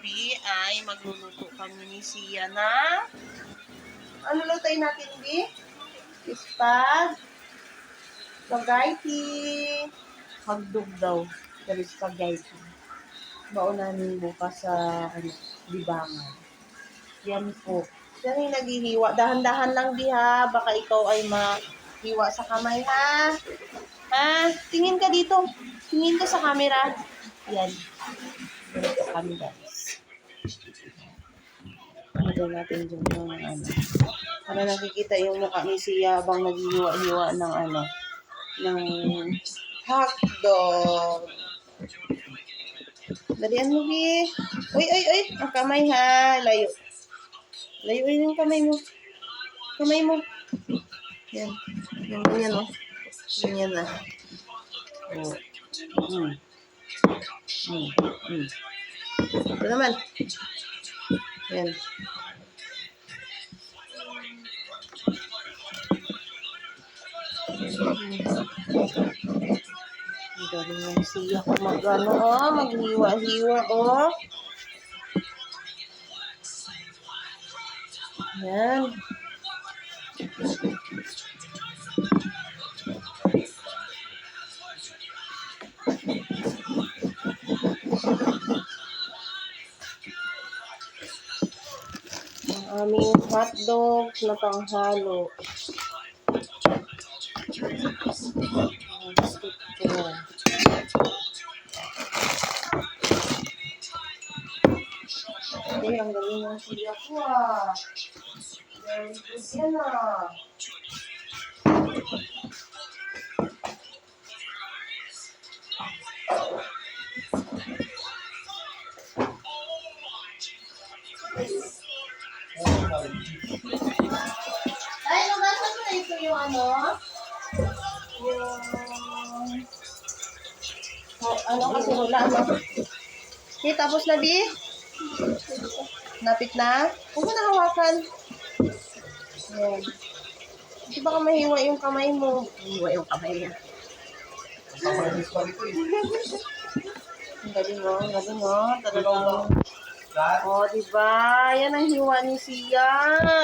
gabi ay magluluto kami ni Sia na ano lutuin natin, Bi? Spaghetti. Hagdog daw. Pero spaghetti. Baon namin bukas sa libangan. Yan po. Yan yung naghihiwa. Dahan-dahan lang, Bi, ha? Baka ikaw ay mahiwa sa kamay, ha? Ha? Tingin ka dito. Tingin ka sa camera. Yan. Ganito kami, guys. Lagyan natin dyan yung para nakikita yung mukha ni Sia habang naghihiwa-hiwa ng hotdog. Dalian mo, Bi. Uy. Ang kamay, ha. Layo. Layo yung kamay mo. Kamay mo. Yan. Ganyan, oh. Ganyan na. Oh. Ito naman. Yan. Ang galing ng Sia ko maghiwa-hiwa, oh. Yan. Ang aming hotdog na panghalo. Okay, ang galing ng Sia ko, ah. Very good yan, ah. Ay, nabasa mo na ito yung kasi wala, Okay, tapos na, Bi? Napit na? Huwag mo na hawakan. Ayan. Di baka mahiwa yung kamay mo. Mahiwa yung kamay mo. Ang galing, oh. Ang galing, oh. Talagang. Oh, diba? Yan ang hiwa ni Sia.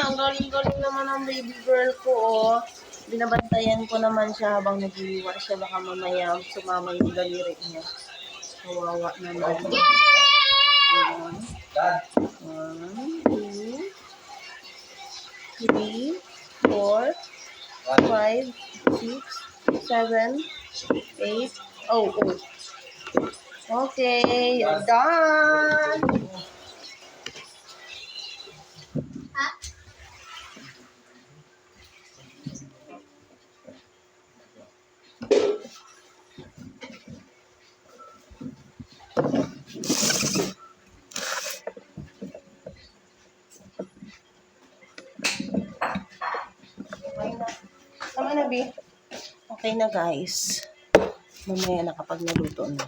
Ang galing-galing naman ang baby girl ko, oh. Binabantayan ko naman siya habang naghihiwa siya. Baka mamaya sumama yung daliri niya. Kawawa naman. 1, 2, 3, 4, 5, 6, 7, 8. Oh. Okay, you're done. Tama na, Bi. Okay na, guys. Mamaya na kapag naluto na.